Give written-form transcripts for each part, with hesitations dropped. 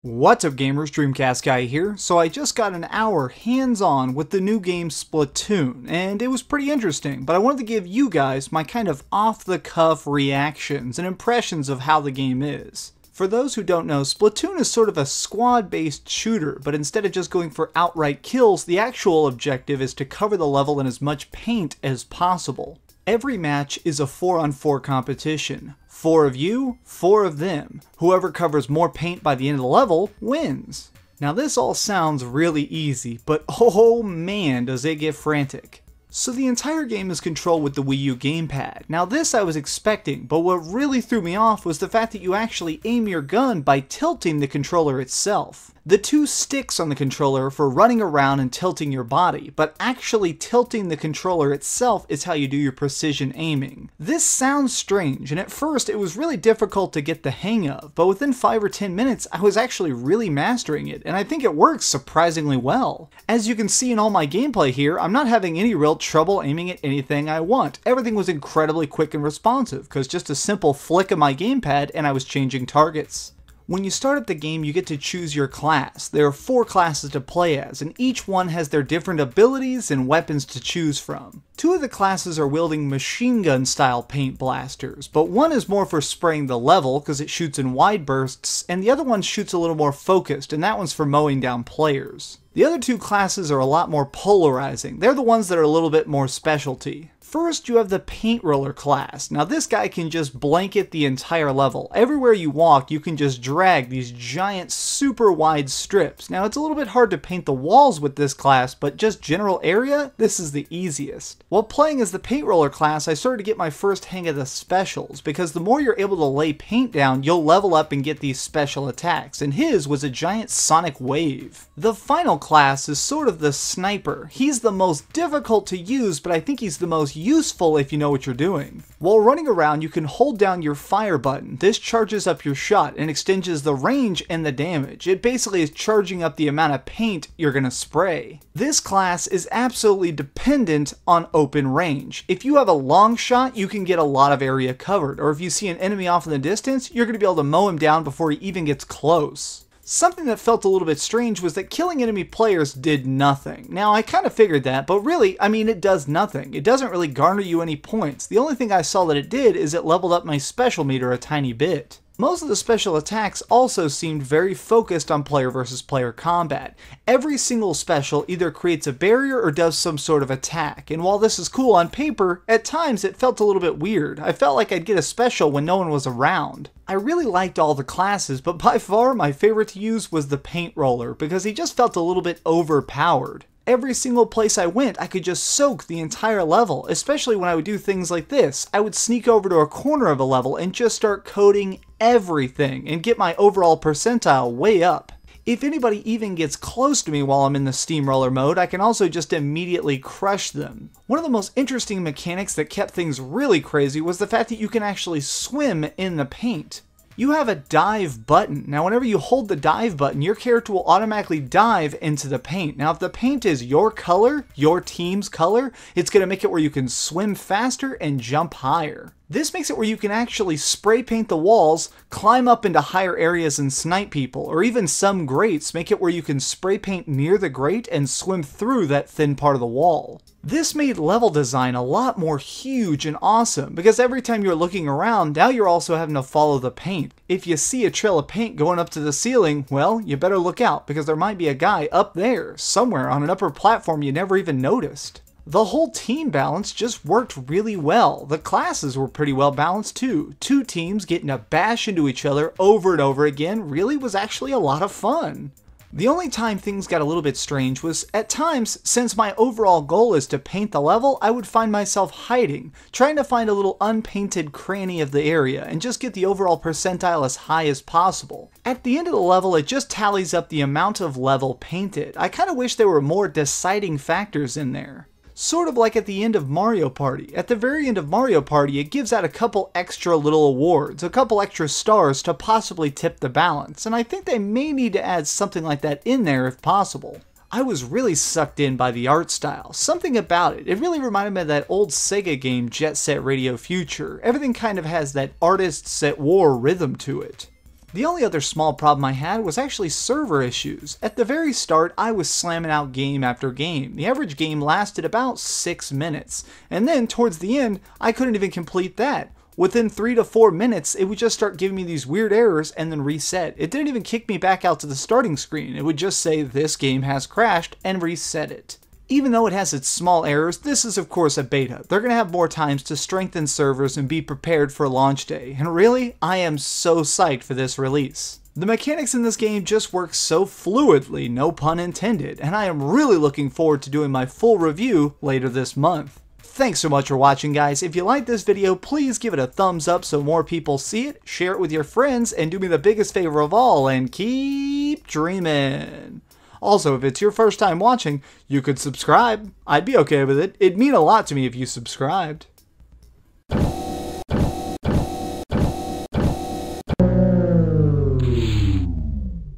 What's up gamers, DreamcastGuy here. So I just got an hour hands-on with the new game Splatoon, and it was pretty interesting, but I wanted to give you guys my kind of off-the-cuff reactions and impressions of how the game is. For those who don't know, Splatoon is sort of a squad-based shooter, but instead of just going for outright kills, the actual objective is to cover the level in as much paint as possible. Every match is a 4-on-4 competition. 4 of you, 4 of them. Whoever covers more paint by the end of the level wins. Now this all sounds really easy, but oh man does it get frantic. So the entire game is controlled with the Wii U gamepad. Now this I was expecting, but what really threw me off was the fact that you actually aim your gun by tilting the controller itself. The 2 sticks on the controller are for running around and tilting your body, but actually tilting the controller itself is how you do your precision aiming. This sounds strange, and at first it was really difficult to get the hang of, but within 5 or 10 minutes I was actually really mastering it, and I think it works surprisingly well. As you can see in all my gameplay here, I'm not having any real trouble aiming at anything I want. Everything was incredibly quick and responsive, because just a simple flick of my gamepad and I was changing targets. When you start up the game, you get to choose your class. There are 4 classes to play as, and each one has their different abilities and weapons to choose from. 2 of the classes are wielding machine gun style paint blasters, but one is more for spraying the level because it shoots in wide bursts, and the other one shoots a little more focused, and that one's for mowing down players. The other 2 classes are a lot more polarizing. They're the ones that are a little bit more specialty. First, you have the paint roller class. Now this guy can just blanket the entire level. Everywhere you walk, you can just drag these giant super wide strips. Now it's a little bit hard to paint the walls with this class, but just general area, this is the easiest. While playing as the paint roller class, I started to get my first hang of the specials, because the more you're able to lay paint down, you'll level up and get these special attacks, and his was a giant sonic wave. The final class is sort of the sniper. He's the most difficult to use, but I think he's the most useful if you know what you're doing. While running around, you can hold down your fire button. This charges up your shot and extends the range and the damage. It basically is charging up the amount of paint you're gonna spray. This class is absolutely dependent on open range. If you have a long shot, you can get a lot of area covered, or if you see an enemy off in the distance, you're gonna be able to mow him down before he even gets close. Something that felt a little bit strange was that killing enemy players did nothing. Now, I kind of figured that, but really, I mean, it does nothing. It doesn't really garner you any points. The only thing I saw that it did is it leveled up my special meter a tiny bit. Most of the special attacks also seemed very focused on player versus player combat. Every single special either creates a barrier or does some sort of attack, and while this is cool on paper, at times it felt a little bit weird. I felt like I'd get a special when no one was around. I really liked all the classes, but by far my favorite to use was the paint roller, because he just felt a little bit overpowered. Every single place I went, I could just soak the entire level, especially when I would do things like this. I would sneak over to a corner of a level and just start coating everything and get my overall percentile way up. If anybody even gets close to me while I'm in the steamroller mode, I can also just immediately crush them. One of the most interesting mechanics that kept things really crazy was the fact that you can actually swim in the paint. You have a dive button. Now whenever you hold the dive button, your character will automatically dive into the paint. Now if the paint is your color, your team's color, it's going to make it where you can swim faster and jump higher. This makes it where you can actually spray paint the walls, climb up into higher areas and snipe people, or even some grates make it where you can spray paint near the grate and swim through that thin part of the wall. This made level design a lot more huge and awesome, because every time you're looking around, now you're also having to follow the paint. If you see a trail of paint going up to the ceiling, well, you better look out, because there might be a guy up there, somewhere on an upper platform you never even noticed. The whole team balance just worked really well. The classes were pretty well balanced too. 2 teams getting to bash into each other over and over again really was actually a lot of fun. The only time things got a little bit strange was, at times, since my overall goal is to paint the level, I would find myself hiding, trying to find a little unpainted cranny of the area and just get the overall percentile as high as possible. At the end of the level, it just tallies up the amount of level painted. I kind of wish there were more deciding factors in there. Sort of like at the end of Mario Party. At the very end of Mario Party, it gives out a couple extra little awards, a couple extra stars to possibly tip the balance, and I think they may need to add something like that in there if possible. I was really sucked in by the art style. Something about it. It really reminded me of that old Sega game Jet Set Radio Future. Everything kind of has that artists at war rhythm to it. The only other small problem I had was actually server issues. At the very start, I was slamming out game after game. The average game lasted about 6 minutes, and then towards the end, I couldn't even complete that. Within 3 to 4 minutes, it would just start giving me these weird errors and then reset. It didn't even kick me back out to the starting screen. It would just say, "This game has crashed," and reset it. Even though it has its small errors, this is of course a beta. They're going to have more times to strengthen servers and be prepared for launch day. And really, I am so psyched for this release. The mechanics in this game just work so fluidly, no pun intended, and I am really looking forward to doing my full review later this month. Thanks so much for watching, guys. If you liked this video, please give it a thumbs up so more people see it, share it with your friends, and do me the biggest favor of all, and keep dreaming. Also, if it's your first time watching, you could subscribe. I'd be okay with it. It'd mean a lot to me if you subscribed.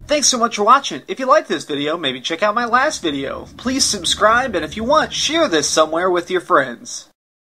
Thanks so much for watching. If you liked this video, maybe check out my last video. Please subscribe, and if you want, share this somewhere with your friends.